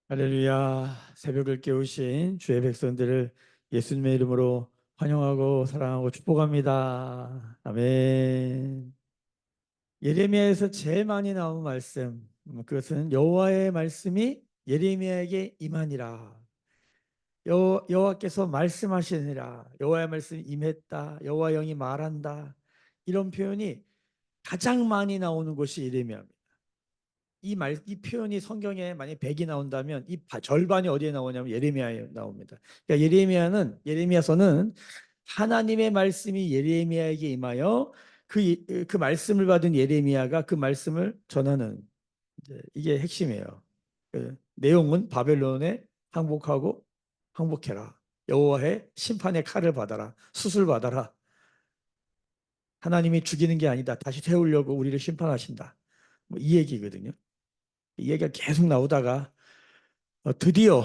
할렐루야. 새벽을 깨우신 주의 백성들을 예수님의 이름으로 환영하고 사랑하고 축복합니다. 아멘. 예레미야에서 제일 많이 나온 말씀, 그것은 여호와의 말씀이 예레미야에게 임하니라. 여호와께서 말씀하시니라. 여호와의 말씀이 임했다. 여호와 영이 말한다. 이런 표현이 가장 많이 나오는 곳이 예레미야입니다. 이 표현이 성경에 만약 100이 나온다면 절반이 어디에 나오냐면 예레미야에 나옵니다. 그러니까 예레미야서는 하나님의 말씀이 예레미야에게 임하여 그 말씀을 받은 예레미야가 그 말씀을 전하는, 이게 핵심이에요. 그 내용은 바벨론에 항복해라. 여호와의 심판의 칼을 받아라. 수술 받아라. 하나님이 죽이는 게 아니다. 다시 세우려고 우리를 심판하신다. 뭐 이 얘기거든요. 이 얘기가 계속 나오다가 드디어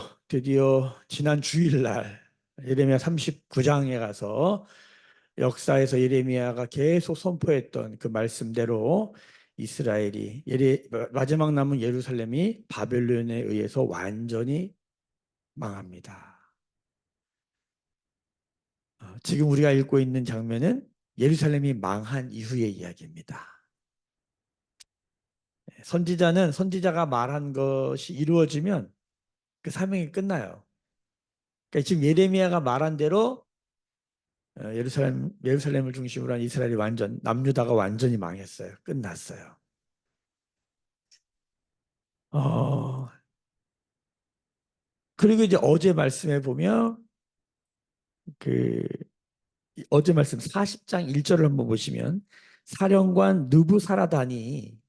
지난 주일날 예레미야 39장에 가서 역사에서 예레미야가 계속 선포했던 그 말씀대로 이스라엘이 마지막 남은 예루살렘이 바벨론에 의해서 완전히 망합니다. 지금 우리가 읽고 있는 장면은 예루살렘이 망한 이후의 이야기입니다. 선지자가 말한 것이 이루어지면 그 사명이 끝나요. 그러니까 지금 예레미야가 말한 대로 예루살렘을 중심으로 한 이스라엘이 남유다가 완전히 망했어요. 끝났어요. 어, 그리고 이제 어제 말씀해 보면 그 어제 말씀 40장 1절을 한번 보시면 사령관 느부사라단이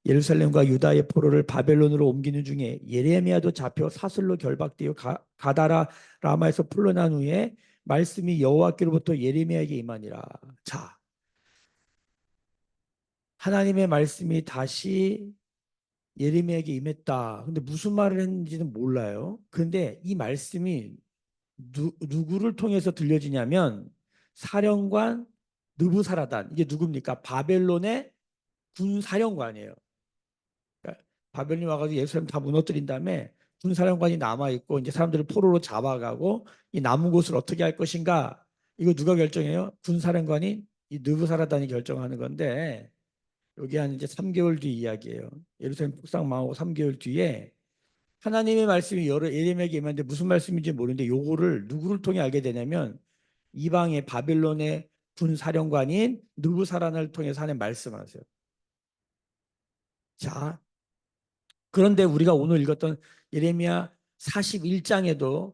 예루살렘과 유다의 포로를 바벨론으로 옮기는 중에 예레미야도 잡혀 사슬로 결박되어 가다라 라마에서 풀려난 후에 말씀이 여호와께로부터 예레미야에게 임하니라. 자, 하나님의 말씀이 다시 예레미야에게 임했다. 근데 무슨 말을 했는지는 몰라요. 그런데 이 말씀이 누구를 통해서 들려지냐면 사령관 느부사라단. 이게 누굽니까? 바벨론의 군사령관이에요. 그러니까 바벨론이 와가지고 예루살렘 다 무너뜨린 다음에 군사령관이 남아있고 이제 사람들을 포로로 잡아가고 이 남은 곳을 어떻게 할 것인가? 이거 누가 결정해요? 군사령관이 이 느부사라단이 결정하는 건데 여기 한 이제 3개월 뒤 이야기예요. 예루살렘 폭삭 망하고 3개월 뒤에 하나님의 말씀이 여러 예레미야에게 임했는데 무슨 말씀인지 모르는데 요거를 누구를 통해 알게 되냐면 이방의 바벨론의 군사령관인 느부사란을 통해서 하나님 말씀하세요. 자, 그런데 우리가 오늘 읽었던 예레미야 41장에도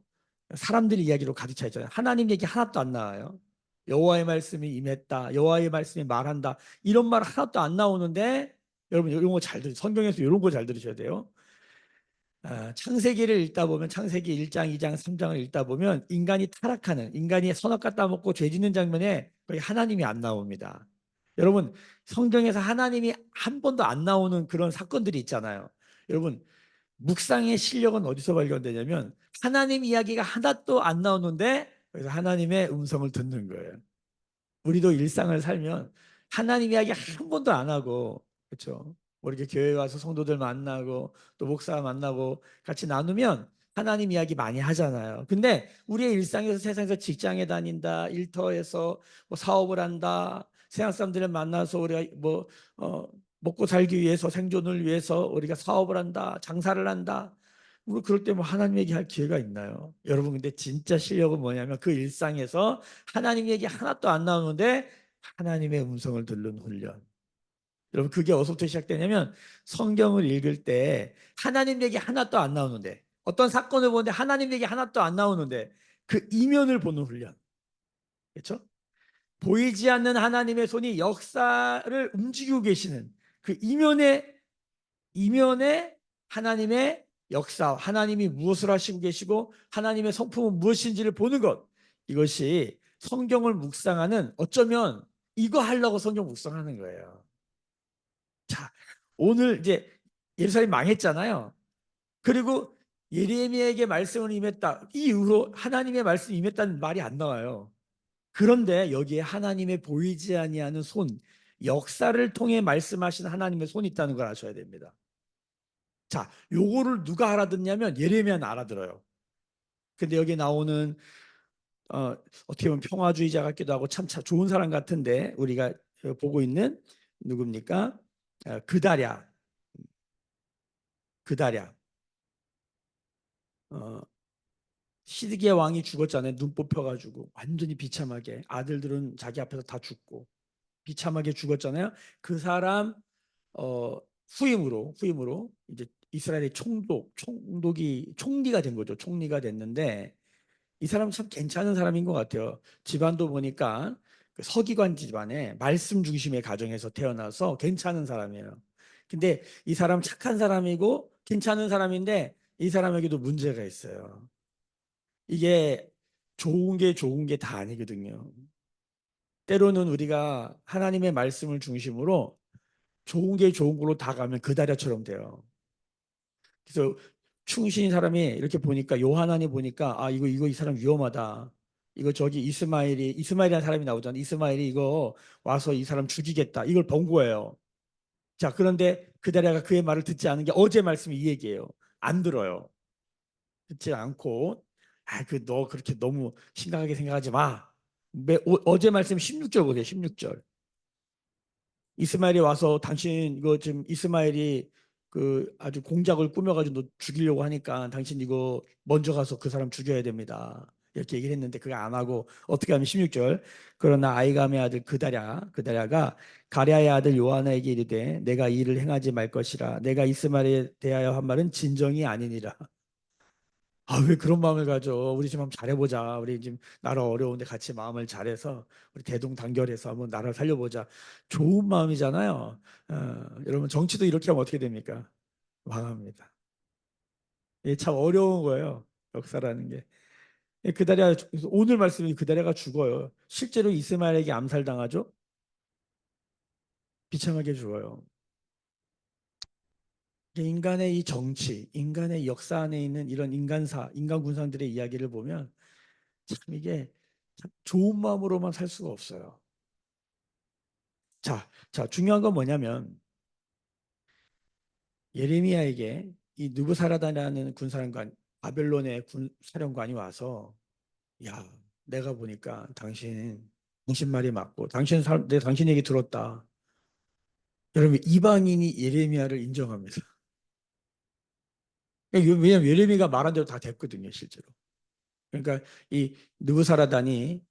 사람들의 이야기로 가득 차 있잖아요. 하나님 얘기 하나도 안 나와요. 여호와의 말씀이 임했다. 여호와의 말씀이 말한다. 이런 말 하나도 안 나오는데 여러분 이런 거 잘 성경에서 이런 거 잘 들으셔야 돼요. 창세기를 읽다 보면 창세기 1장, 2장, 3장을 읽다 보면 인간이 선악 따먹고 죄 짓는 장면에 거의 하나님이 안 나옵니다. 여러분 성경에서 하나님이 한 번도 안 나오는 그런 사건들이 있잖아요. 여러분 묵상의 실력은 어디서 발견되냐면 하나님 이야기가 하나도 안 나오는데 그래서 하나님의 음성을 듣는 거예요. 우리도 일상을 살면 하나님 이야기 한 번도 안 하고 그렇죠. 뭐 이렇게 교회 와서 성도들 만나고 또 목사 만나고 같이 나누면 하나님 이야기 많이 하잖아요. 근데 우리의 일상에서 세상에서 직장에 다닌다, 일터에서 뭐 사업을 한다, 세상 사람들을 만나서 우리가 먹고 살기 위해서 생존을 위해서 우리가 사업을 한다, 장사를 한다. 우리 그럴 때 뭐 하나님 얘기할 기회가 있나요? 여러분 근데 진짜 실력은 뭐냐면 그 일상에서 하나님 얘기 하나도 안 나오는데 하나님의 음성을 듣는 훈련. 여러분 그게 어디서부터 시작되냐면 성경을 읽을 때 하나님 얘기 하나도 안 나오는데 어떤 사건을 보는데 하나님 얘기 하나도 안 나오는데 그 이면을 보는 훈련. 그렇죠? 보이지 않는 하나님의 손이 역사를 움직이고 계시는 그 이면에 하나님의 역사, 하나님이 무엇을 하시고 계시고 하나님의 성품은 무엇인지를 보는 것. 이것이 성경을 묵상하는 어쩌면 이거 하려고 성경 묵상하는 거예요. 자, 오늘 이제 예루살렘 망했잖아요. 그리고 예레미야에게 말씀을 임했다. 이 이후로 하나님의 말씀이 임했다는 말이 안 나와요. 그런데 여기에 하나님의 보이지 아니하는 손, 역사를 통해 말씀하신 하나님의 손이 있다는 걸 아셔야 됩니다. 자, 요거를 누가 알아듣냐면 예레미야는 알아들어요. 근데 여기 나오는 어떻게 보면 평화주의자 같기도 하고 참 좋은 사람 같은데 우리가 보고 있는 누굽니까? 그다랴. 그다랴. 어, 시드기야 왕이 죽었잖아요. 눈 뽑혀가지고 완전히 비참하게 아들들은 자기 앞에서 다 죽고 비참하게 죽었잖아요. 그 사람 어, 후임으로 이제 이스라엘의 총독이 총리가 된 거죠. 총리가 됐는데 이 사람 참 괜찮은 사람인 것 같아요. 집안도 보니까 그 서기관 집안에 말씀 중심의 가정에서 태어나서 괜찮은 사람이에요. 근데 이 사람 착한 사람이고 괜찮은 사람인데 이 사람에게도 문제가 있어요. 이게 좋은 게 다 아니거든요. 때로는 우리가 하나님의 말씀을 중심으로 좋은 게 좋은 걸로 다 가면 그다랴처럼 돼요. 그래서 충신인 사람이 이렇게 보니까 요하나니 보니까 아 이거 이 사람 위험하다. 이거 저기 이스마엘이라는 사람이 나오잖아. 이스마엘이 이거 와서 이 사람 죽이겠다. 이걸 본 거예요. 자 그런데 그다랴가 그의 말을 듣지 않은 게 어제 말씀이 이 얘기예요. 안 들어요. 듣지 않고 아 그 너 그렇게 너무 심각하게 생각하지 마. 어제 말씀 16절 보세요. 16절. 이스마엘이 와서 당신 이거 지금 이스마엘이 그 아주 공작을 꾸며가지고 너 죽이려고 하니까 당신 이거 먼저 가서 그 사람 죽여야 됩니다. 이렇게 얘기를 했는데 그거 안 하고 어떻게 하면 16절 그러나 아이감의 아들 그다랴가 가랴의 아들 요하나에게 이르되 내가 이 일을 행하지 말 것이라 내가 이스마엘에 대하여 한 말은 진정이 아니니라. 아, 왜 그런 마음을 가져? 우리 좀 한번 잘해보자. 우리 지금 나라 어려운데 같이 마음을 잘해서 우리 대동단결해서 한번 나라를 살려보자. 좋은 마음이잖아요. 여러분 정치도 이렇게 하면 어떻게 됩니까? 망합니다. 이게 참 어려운 거예요. 역사라는 게. 그다랴 오늘 말씀이 그다랴가 죽어요. 실제로 이스마엘에게 암살당하죠. 비참하게 죽어요. 인간의 이 정치, 인간의 역사 안에 있는 이런 인간 군상들의 이야기를 보면 참 이게 참 좋은 마음으로만 살 수가 없어요. 중요한 건 뭐냐면 예레미야에게 이 느부사라단이라는 군사령관, 바벨론의 군 사령관이 와서 야, 내가 보니까 당신 말이 맞고 내가 당신 얘기 들었다. 여러분 이방인이 예레미야를 인정합니다. 왜냐하면 예레미야가 말한 대로 다 됐거든요, 실제로. 그러니까 이 느부사라단이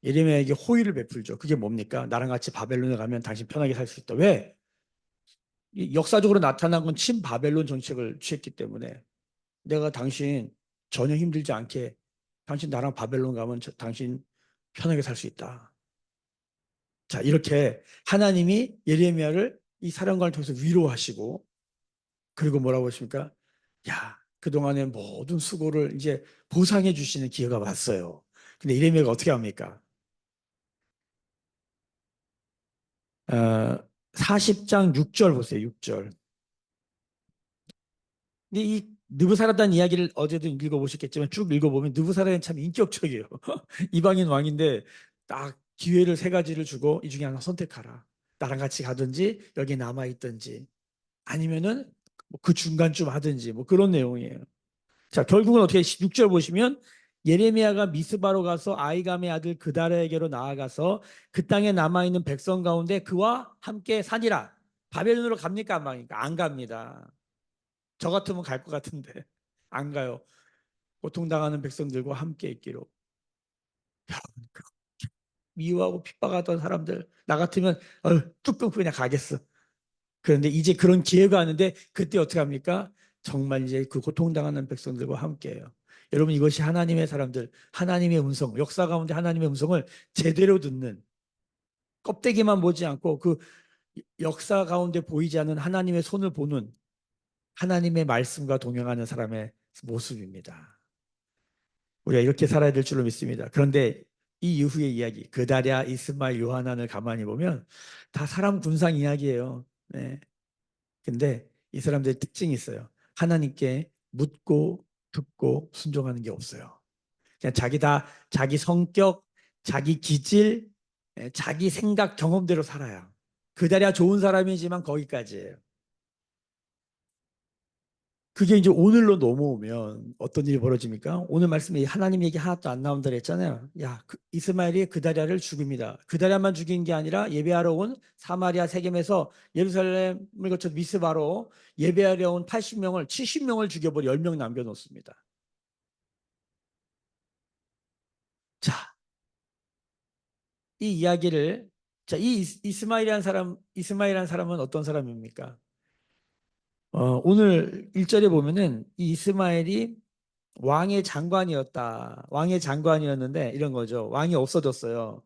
예레미야에게 호의를 베풀죠. 그게 뭡니까? 나랑 같이 바벨론에 가면 당신 편하게 살 수 있다. 왜? 역사적으로 나타난 건 친바벨론 정책을 취했기 때문에 내가 당신 전혀 힘들지 않게 당신 나랑 바벨론 가면 당신 편하게 살 수 있다. 자, 이렇게 하나님이 예레미야를 이 사령관을 통해서 위로하시고 그리고 뭐라고 하십니까? 야, 그동안의 모든 수고를 이제 보상해 주시는 기회가 왔어요. 근데 예레미야가 어떻게 합니까? 어, 40장 6절 보세요. 6절. 근데 이 느부사라단 이야기를 어제도 읽어보셨겠지만 쭉 읽어보면 느부사라단이 참 인격적이에요. 이방인 왕인데 딱 기회를 세 가지를 주고 이 중에 하나 선택하라. 나랑 같이 가든지 여기 남아 있든지 아니면은 뭐그 중간쯤 하든지 뭐 그런 내용이에요. 자 결국은 어떻게 6절 보시면 예레미야가 미스바로 가서 아이감의 아들 그다랴에게로 나아가서 그 땅에 남아 있는 백성 가운데 그와 함께 사니라. 바벨론으로 갑니까 안 갑니까? 안 갑니다. 저 같으면 갈 것 같은데 안 가요. 고통당하는 백성들과 함께 있기로. 미워하고 핍박하던 사람들 나 같으면 뚝 끊고 그냥 가겠어. 그런데 이제 그런 기회가 왔는데 그때 어떻게 합니까? 정말 이제 그 고통당하는 백성들과 함께해요. 여러분 이것이 하나님의 사람들, 하나님의 음성, 역사 가운데 하나님의 음성을 제대로 듣는 껍데기만 보지 않고 그 역사 가운데 보이지 않는 하나님의 손을 보는 하나님의 말씀과 동행하는 사람의 모습입니다. 우리가 이렇게 살아야 될 줄로 믿습니다. 그런데 이 이후의 이야기, 그다랴, 이스마엘, 요하난을 가만히 보면 다 사람 군상 이야기예요. 네. 근데 이 사람들의 특징이 있어요. 하나님께 묻고 듣고 순종하는 게 없어요. 그냥 자기 성격, 자기 기질, 자기 생각, 경험대로 살아요. 그다랴 좋은 사람이지만 거기까지예요. 그게 이제 오늘로 넘어오면 어떤 일이 벌어집니까? 오늘 말씀에 하나님 얘기 하나도 안 나온다 그랬잖아요. 야, 이스마엘이 그다랴를 죽입니다. 그다랴만 죽인 게 아니라 예배하러 온 사마리아 세겜에서 예루살렘을 거쳐 미스바로 예배하러 온 80명을 70명을 죽여버려 10명 남겨놓습니다. 자, 이 이야기를 자, 이 이스마엘이라는 사람은 어떤 사람입니까? 오늘 1절에 보면은 이 이스마엘이 왕의 장관이었다. 왕의 장관이었는데 이런 거죠. 왕이 없어졌어요.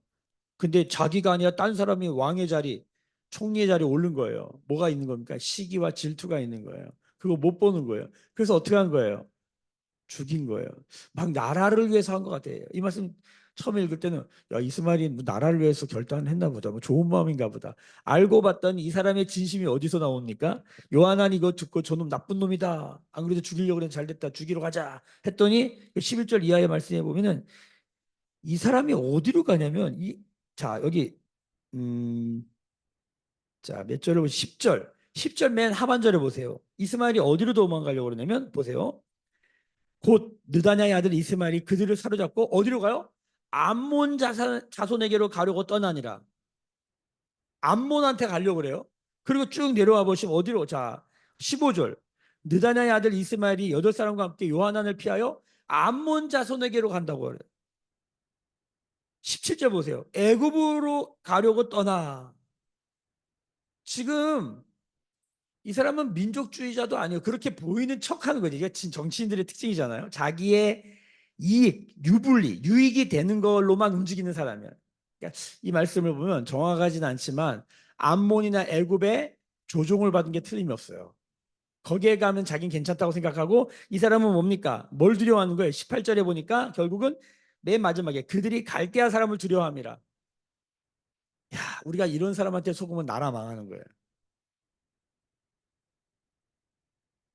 근데 자기가 아니라 딴 사람이 왕의 자리, 총리의 자리에 오른 거예요. 뭐가 있는 겁니까? 시기와 질투가 있는 거예요. 그거 못 보는 거예요. 그래서 어떻게 한 거예요? 죽인 거예요. 막 나라를 위해서 한 것 같아요. 이 말씀 처음에 읽을 때는 야, 이스마엘이 뭐 나라를 위해서 결단을 했나 보다. 뭐 좋은 마음인가 보다. 알고 봤더니 이 사람의 진심이 어디서 나옵니까? 요하난 이거 듣고 저놈 나쁜 놈이다. 안 그래도 죽이려고 그랬는데 잘 됐다. 죽이러 가자. 했더니 11절 이하의 말씀에 보면은 이 사람이 어디로 가냐면 자, 여기 자, 몇 절에 보세요. 10절. 10절 맨 하반절에 보세요. 이스마엘이 어디로 도망가려고 그러냐면 보세요. 곧 느다냐의 아들 이스마엘이 그들을 사로잡고 어디로 가요? 암몬 자손에게로 가려고 떠나니라. 암몬한테 가려고 그래요. 그리고 쭉 내려와 보시면 어디로? 자, 15절. 느다냐의 아들 이스마엘이 8사람과 함께 요하난을 피하여 암몬 자손에게로 간다고 그래요. 17절 보세요. 애굽으로 가려고 떠나. 지금 이 사람은 민족주의자도 아니에요. 그렇게 보이는 척하는 거지. 이게 정치인들의 특징이잖아요. 자기의 이익, 유불리, 유익이 되는 걸로만 움직이는 사람이야. 그러니까 이 말씀을 보면 정확하진 않지만 암몬이나 애굽에 조종을 받은 게 틀림이 없어요. 거기에 가면 자기는 괜찮다고 생각하고 이 사람은 뭡니까? 뭘 두려워하는 거예요? 18절에 보니까 결국은 맨 마지막에 그들이 갈대아 사람을 두려워함이라. 야, 우리가 이런 사람한테 속으면 나라 망하는 거예요.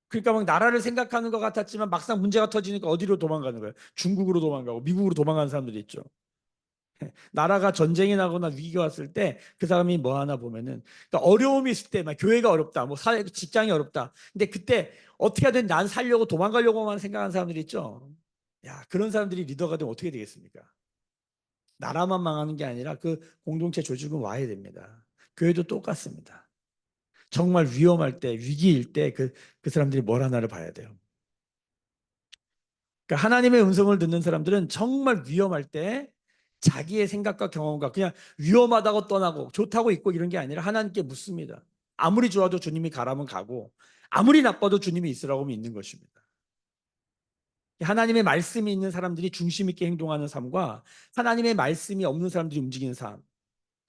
그러니까 막 나라를 생각하는 것 같았지만 막상 문제가 터지니까 어디로 도망가는 거예요? 중국으로 도망가고 미국으로 도망가는 사람들이 있죠. 나라가 전쟁이 나거나 위기가 왔을 때 그 사람이 뭐 하나 보면은 그러니까 어려움이 있을 때 막 교회가 어렵다, 뭐 사회 직장이 어렵다. 근데 그때 어떻게 하든 난 살려고 도망가려고만 생각하는 사람들이 있죠. 야, 그런 사람들이 리더가 되면 어떻게 되겠습니까? 나라만 망하는 게 아니라 그 공동체 조직은 와야 됩니다. 교회도 똑같습니다. 정말 위험할 때, 위기일 때 그 사람들이 뭘 하나를 봐야 돼요. 그러니까 하나님의 음성을 듣는 사람들은 정말 위험할 때 자기의 생각과 경험과 그냥 위험하다고 떠나고 좋다고 있고 이런 게 아니라 하나님께 묻습니다. 아무리 좋아도 주님이 가라면 가고 아무리 나빠도 주님이 있으라고 믿는 것입니다. 하나님의 말씀이 있는 사람들이 중심 있게 행동하는 삶과 하나님의 말씀이 없는 사람들이 움직이는 삶.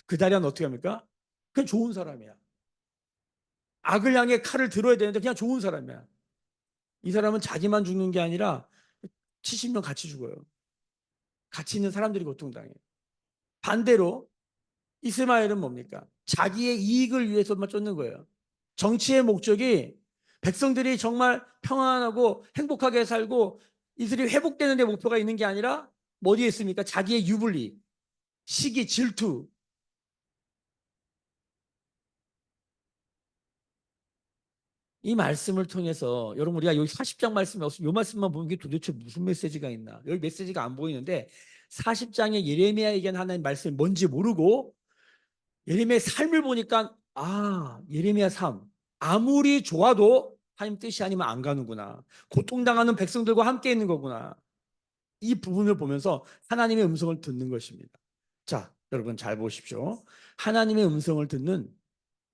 그 자리는 어떻게 합니까? 그냥 좋은 사람이야. 악을 향해 칼을 들어야 되는데 그냥 좋은 사람이야. 이 사람은 자기만 죽는 게 아니라 70명 같이 죽어요. 같이 있는 사람들이 고통당해요. 반대로 이스마엘은 뭡니까? 자기의 이익을 위해서만 쫓는 거예요. 정치의 목적이 백성들이 정말 평안하고 행복하게 살고 이들이 회복되는 데 목표가 있는 게 아니라 뭐 어디에 있습니까? 자기의 유불리, 시기, 질투. 이 말씀을 통해서 여러분 우리가 여기 40장 말씀이 없으면 이 말씀만 보면 이게 도대체 무슨 메시지가 있나? 여기 메시지가 안 보이는데 40장에 예레미야에게 하나님 말씀이 뭔지 모르고 예레미야의 삶을 보니까 예레미야 삶 아무리 좋아도 하나님 뜻이 아니면 안 가는구나. 고통당하는 백성들과 함께 있는 거구나. 이 부분을 보면서 하나님의 음성을 듣는 것입니다. 자, 여러분 잘 보십시오. 하나님의 음성을 듣는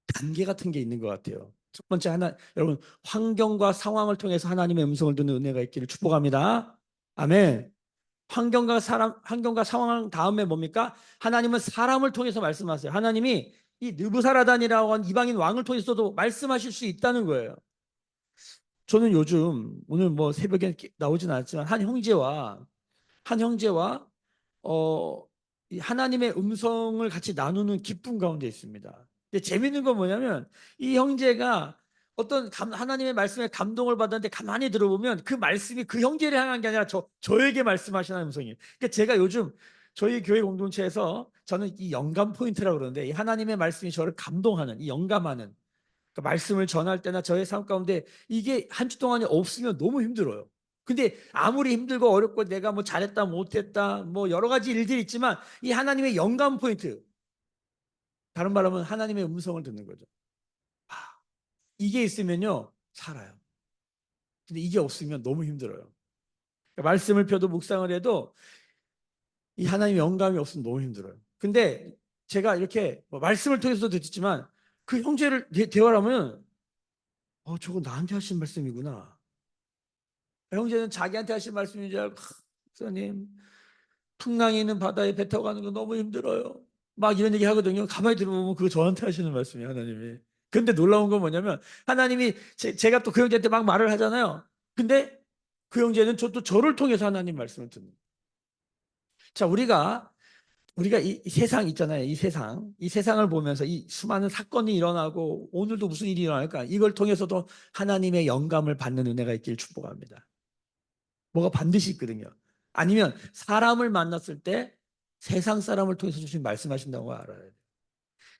단계 같은 게 있는 것 같아요. 첫 번째 여러분 환경과 상황을 통해서 하나님의 음성을 듣는 은혜가 있기를 축복합니다. 아멘. 환경과 상황 다음에 뭡니까? 하나님은 사람을 통해서 말씀하세요. 하나님이 이 느부사라단이라고 하는 이방인 왕을 통해서도 말씀하실 수 있다는 거예요. 저는 요즘 오늘 뭐 새벽에 나오진 않았지만 한 형제와 이 하나님의 음성을 같이 나누는 기쁨 가운데 있습니다. 근데 재밌는 건 뭐냐면 이 형제가 하나님의 말씀에 감동을 받았는데 가만히 들어보면 그 말씀이 그 형제를 향한 게 아니라 저에게 말씀하시는 음성이에요. 그러니까 제가 요즘 저희 교회 공동체에서 저는 이 영감 포인트라고 그러는데 이 하나님의 말씀이 저를 감동하는 이 영감하는 그러니까 말씀을 전할 때나 저의 삶 가운데 이게 한 주 동안이 없으면 너무 힘들어요. 근데 아무리 힘들고 어렵고 내가 뭐 잘했다 못했다 뭐 여러 가지 일들이 있지만 이 하나님의 영감 포인트, 다른 말로 하면 하나님의 음성을 듣는 거죠. 아, 이게 있으면요 살아요. 근데 이게 없으면 너무 힘들어요. 그러니까 말씀을 펴도 묵상을 해도 이 하나님의 영감이 없으면 너무 힘들어요. 근데 제가 이렇게 뭐 말씀을 통해서도 듣지만 그 형제를 대화를 하면 저거 나한테 하신 말씀이구나. 형제는 자기한테 하신 말씀인 줄 알고 목사님 풍랑이 있는 바다에 배 타고 가는 거 너무 힘들어요. 막 이런 얘기 하거든요. 가만히 들어보면 그거 저한테 하시는 말씀이에요, 하나님이. 근데 놀라운 건 뭐냐면 하나님이 제가 또 그 형제한테 막 말을 하잖아요. 근데 그 형제는 또 저를 통해서 하나님 말씀을 듣는. 자, 우리가 이 세상 있잖아요. 이 세상을 보면서 이 수많은 사건이 일어나고 오늘도 무슨 일이 일어날까? 이걸 통해서도 하나님의 영감을 받는 은혜가 있길 축복합니다. 뭐가 반드시 있거든요. 아니면 사람을 만났을 때 세상 사람을 통해서 주신 말씀하신다고 알아야 돼요.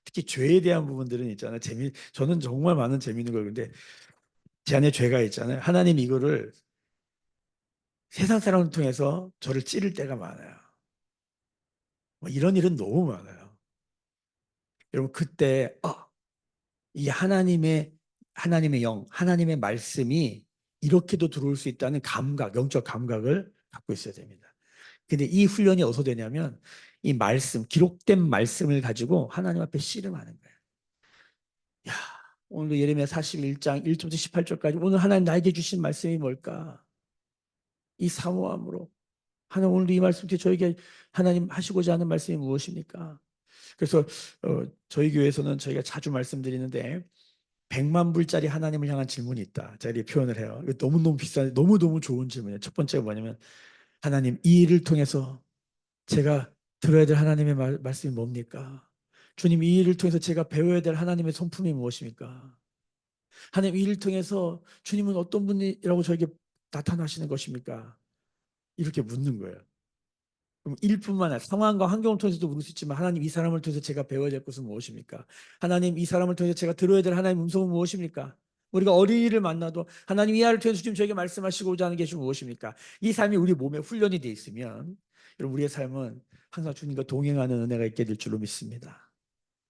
특히 죄에 대한 부분들은 있잖아요. 저는 정말 많은 재미있는 걸 근데 제 안에 죄가 있잖아요. 하나님 이거를 세상 사람을 통해서 저를 찌를 때가 많아요. 뭐 이런 일은 너무 많아요. 여러분 그때 이 하나님의 영, 하나님의 말씀이 이렇게도 들어올 수 있다는 감각, 영적 감각을 갖고 있어야 됩니다. 근데 이 훈련이 어디서 되냐면 이 말씀, 기록된 말씀을 가지고 하나님 앞에 씨름하는 거예요. 야, 오늘도 예레미야 41장 1절부터 18절까지 오늘 하나님 나에게 주신 말씀이 뭘까? 이 사모함으로 하나님 오늘도 이 말씀 뒤에 저에게 하나님 하시고자 하는 말씀이 무엇입니까? 그래서 저희 교회에서는 저희가 자주 말씀드리는데 100만 불짜리 하나님을 향한 질문이 있다. 제가 이렇게 표현을 해요. 이거 너무너무 비싼, 너무너무 좋은 질문이에요. 첫 번째가 뭐냐면 하나님 이 일을 통해서 제가 들어야 될 하나님의 말씀이 뭡니까? 주님 이 일을 통해서 제가 배워야 될 하나님의 성품이 무엇입니까? 하나님 이 일을 통해서 주님은 어떤 분이라고 저에게 나타나시는 것입니까? 이렇게 묻는 거예요. 그럼 일뿐만 아니라 상황과 환경을 통해서도 물을 수 있지만 하나님 이 사람을 통해서 제가 배워야 될 것은 무엇입니까? 하나님 이 사람을 통해서 제가 들어야 될 하나님의 음성은 무엇입니까? 우리가 어린이를 만나도 하나님 이 아이를 통해서 주님 저에게 말씀하시고자 하는 것이 무엇입니까? 이 삶이 우리 몸에 훈련이 돼 있으면 여러분 우리의 삶은 항상 주님과 동행하는 은혜가 있게 될 줄로 믿습니다.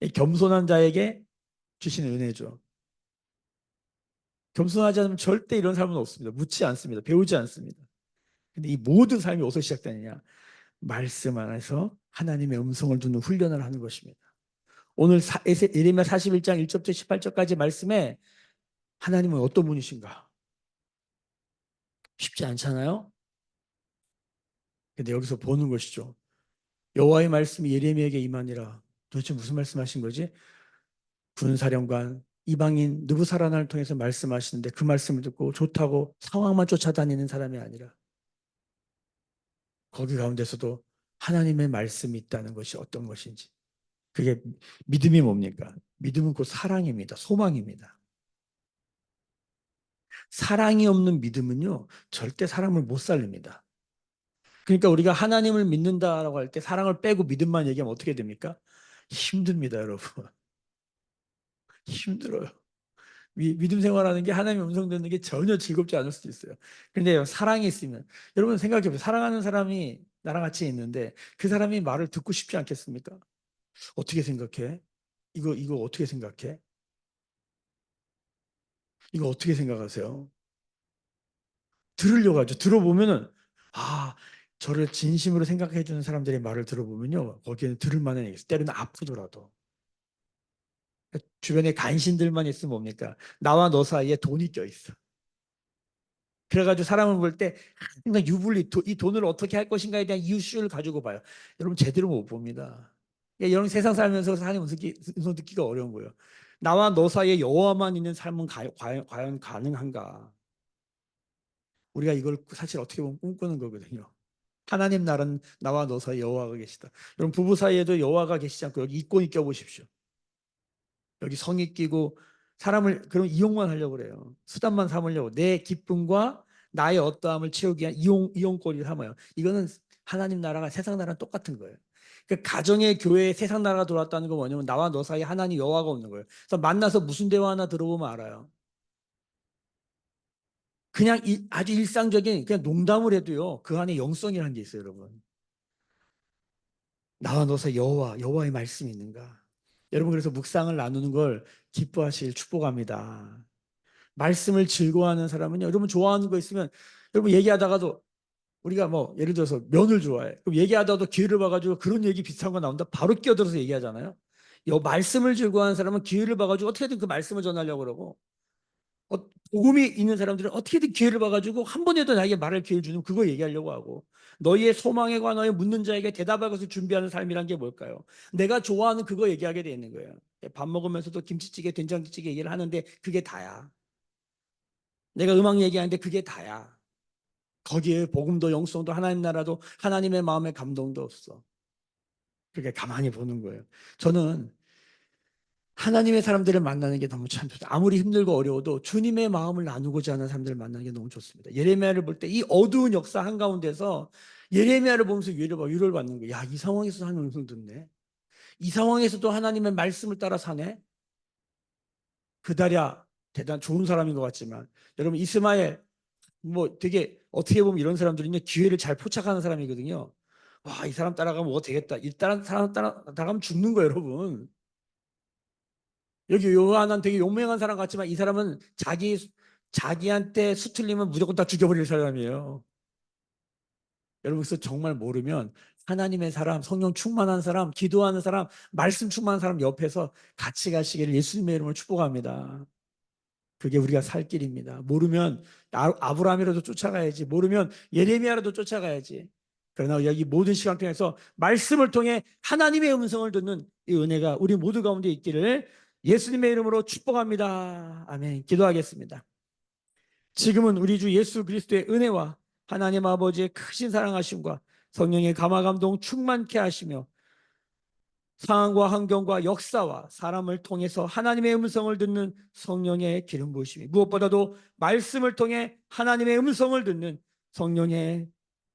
이 겸손한 자에게 주시는 은혜죠. 겸손하지 않으면 절대 이런 삶은 없습니다. 묻지 않습니다. 배우지 않습니다. 근데 이 모든 삶이 어디서 시작되느냐? 말씀 안에서 하나님의 음성을 듣는 훈련을 하는 것입니다. 오늘 예레미야 41장 1절부터 18절까지 말씀에 하나님은 어떤 분이신가? 쉽지 않잖아요. 근데 여기서 보는 것이죠. 여호와의 말씀이 예레미야에게 임하니라. 도대체 무슨 말씀하신 거지? 군사령관 이방인 느부사라나를 통해서 말씀하시는데 그 말씀을 듣고 좋다고 상황만 쫓아다니는 사람이 아니라 거기 가운데서도 하나님의 말씀이 있다는 것이 어떤 것인지. 그게 믿음이 뭡니까? 믿음은 곧 사랑입니다. 소망입니다. 사랑이 없는 믿음은요, 절대 사람을 못 살립니다. 그러니까 우리가 하나님을 믿는다라고 할 때 사랑을 빼고 믿음만 얘기하면 어떻게 됩니까? 힘듭니다, 여러분. 힘들어요. 믿음 생활하는 게 하나님의 음성 듣는 게 전혀 즐겁지 않을 수도 있어요. 그런데 사랑이 있으면 여러분 생각해 보세요. 사랑하는 사람이 나랑 같이 있는데 그 사람이 말을 듣고 싶지 않겠습니까? 어떻게 생각해? 이거 어떻게 생각해? 이거 어떻게 생각하세요? 들으려고 하죠. 들어보면은 저를 진심으로 생각해 주는 사람들의 말을 들어보면요. 거기에는 들을 만한 얘기 있어요. 때로는 아프더라도. 주변에 간신들만 있으면 뭡니까? 나와 너 사이에 돈이 껴 있어. 그래가지고 사람을 볼 때 항상 유불리 이 돈을 어떻게 할 것인가에 대한 이슈를 가지고 봐요. 여러분 제대로 못 봅니다. 여러분 세상 살면서 하나님 음성 듣기가 어려운 거예요. 나와 너 사이에 여호와만 있는 삶은 과연 가능한가? 우리가 이걸 사실 어떻게 보면 꿈꾸는 거거든요. 하나님 나라는 나와 너 사이 여호와가 계시다. 여러분 부부 사이에도 여호와가 계시지 않고 여기 이권이 껴보십시오. 여기 성이 끼고 사람을 그럼 이용만 하려고 그래요. 수단만 삼으려고 내 기쁨과 나의 어떠함을 채우기 위한 이용거리를 삼아요. 이거는 하나님 나라가 세상 나라랑 똑같은 거예요. 그 가정의 교회에 세상 나라가 돌아왔다는 건 뭐냐면 나와 너 사이에 하나님 여호와가 없는 거예요. 그래서 만나서 무슨 대화 하나 들어보면 알아요. 그냥 아주 일상적인 그냥 농담을 해도요. 그 안에 영성이라는 게 있어요, 여러분. 나와 너 사이 여호와의 말씀이 있는가? 여러분 그래서 묵상을 나누는 걸 기뻐하실 축복합니다. 말씀을 즐거워하는 사람은요. 여러분 좋아하는 거 있으면 여러분 얘기하다가도 우리가 뭐 예를 들어서 면을 좋아해. 그럼 얘기하다가도 기회를 봐가지고 그런 얘기 비슷한 거 나온다. 바로 끼어들어서 얘기하잖아요. 말씀을 즐거워하는 사람은 기회를 봐가지고 어떻게든 그 말씀을 전하려고 그러고 복음이 있는 사람들은 어떻게든 기회를 봐가지고 한 번에도 나에게 말할 기회를 주는 그거 얘기하려고 하고 너희의 소망에 관하여 묻는 자에게 대답할 것을 준비하는 삶이란 게 뭘까요? 내가 좋아하는 그거 얘기하게 돼 있는 거예요. 밥 먹으면서도 김치찌개, 된장찌개 얘기를 하는데 그게 다야. 내가 음악 얘기하는데 그게 다야. 거기에 복음도 영성도 하나님 나라도 하나님의 마음의 감동도 없어. 그렇게 가만히 보는 거예요. 저는 하나님의 사람들을 만나는 게 너무 참 좋다. 아무리 힘들고 어려워도 주님의 마음을 나누고자 하는 사람들을 만나는 게 너무 좋습니다. 예레미야를 볼 때 이 어두운 역사 한가운데서 예레미야를 보면서 위로를 받는 거예요. 야, 이 상황에서 하나님 음성 듣네. 이 상황에서도 하나님의 말씀을 따라 사네. 그다랴 대단 좋은 사람인 것 같지만 여러분 이스마엘 뭐 되게 어떻게 보면 이런 사람들은요 기회를 잘 포착하는 사람이거든요. 와, 이 사람 따라가면 뭐 되겠다. 이 사람 따라가면 죽는 거예요, 여러분. 여기 요한은 되게 용맹한 사람 같지만 이 사람은 자기한테 수틀리면 무조건 다 죽여버릴 사람이에요. 여러분 그래서 정말 모르면 하나님의 사람, 성령 충만한 사람, 기도하는 사람, 말씀 충만한 사람 옆에서 같이 가시기를 예수님의 이름으로 축복합니다. 그게 우리가 살 길입니다. 모르면 아브라함이라도 쫓아가야지. 모르면 예레미야라도 쫓아가야지. 그러나 여기 모든 시간 통해서 말씀을 통해 하나님의 음성을 듣는 이 은혜가 우리 모두 가운데 있기를 예수님의 이름으로 축복합니다. 아멘. 기도하겠습니다. 지금은 우리 주 예수 그리스도의 은혜와 하나님 아버지의 크신 사랑하심과 성령의 감화감동 충만케 하시며 상황과 환경과 역사와 사람을 통해서 하나님의 음성을 듣는 성령의 기름 부으심이 무엇보다도 말씀을 통해 하나님의 음성을 듣는 성령의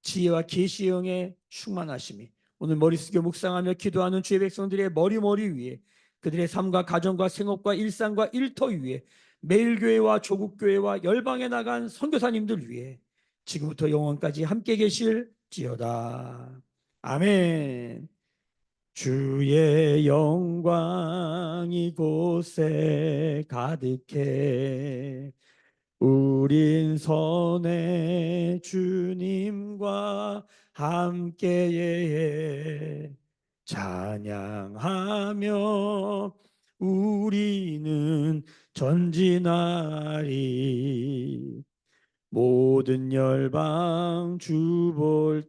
지혜와 계시의 영의 충만하심이 오늘 머리 숙여 묵상하며 기도하는 주의 백성들의 머리 위에 그들의 삶과 가정과 생업과 일상과 일터 위에 매일교회와 조국교회와 열방에 나간 선교사님들 위해 지금부터 영원까지 함께 계실지어다. 아멘. 주의 영광 이곳에 가득해 우린 선의 주님과 함께해 찬양하며 우리는 전진하리 모든 열방 주 볼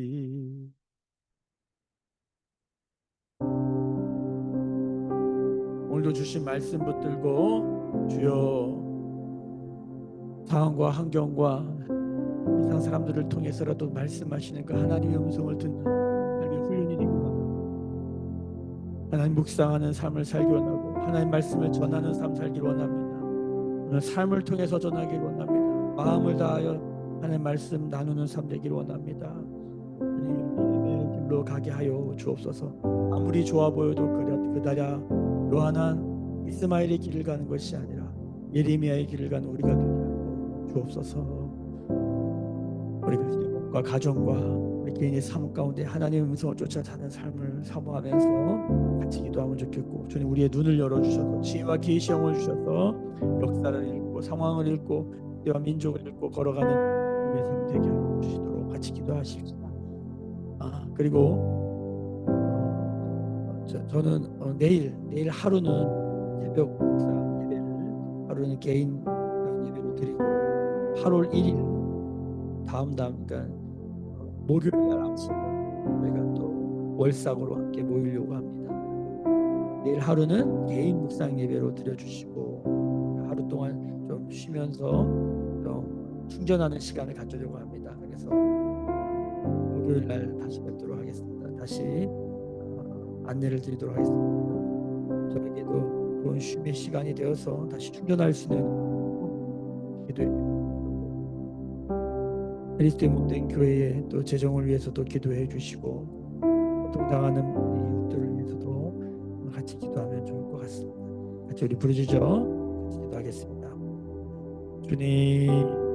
때까지. 오늘도 주신 말씀 붙들고 주여 상황과 환경과 세상 사람들을 통해서라도 말씀하시는 그 하나님의 음성을 듣는 삶의 훈련이 되기를 원합니다. 하나님 묵상하는 삶을 살기 원하고 하나님 말씀을 전하는 삶 살기 원합니다. 오늘 삶을 통해서 전하기를 원합니다. 마음을 다하여 하나님 말씀 나누는 삶 되기를 원합니다. 하나님 길로 가게 하여 주옵소서. 아무리 좋아 보여도 그다랴 요한한 이스마엘의 길을 가는 것이 아니라 예레미야의 길을 가는 우리가 되게 하여 주옵소서. 우리 그리스도인과 가정과 우리 개인의 삶 가운데 하나님의 음성을 쫓아 사는 삶을 사모하면서 같이 기도하면 좋겠고 주님 우리의 눈을 열어주셔서 지혜와 계시 영을 주셔서 역사를 읽고 상황을 읽고 때와 민족을 읽고 걸어가는 우리의 삶 되게 하여 주시도록 같이 기도하십시다. 그리고 저는 내일 하루는 새벽 목사 예배를 하루는 개인 예배로 드리고 8월 1일 다음 그러니까 목요일 날 아침에 저희가 또 월상으로 함께 모이려고 합니다. 내일 하루는 개인 묵상 예배로 드려주시고 하루 동안 좀 쉬면서 좀 충전하는 시간을 가지려고 합니다. 그래서 목요일 날 다시 뵙도록 하겠습니다. 다시 안내를 드리도록 하겠습니다. 저에게도 좋은 쉼의 시간이 되어서 다시 충전할 수 있는 기도해 그리스도의 몸된 교회의 또 재정을 위해서도 기도해 주시고 동당하는 우리 이웃들을 위해서도 같이 기도하면 좋을 것 같습니다. 같이 우리 부르짖어 같이 기도하겠습니다. 주님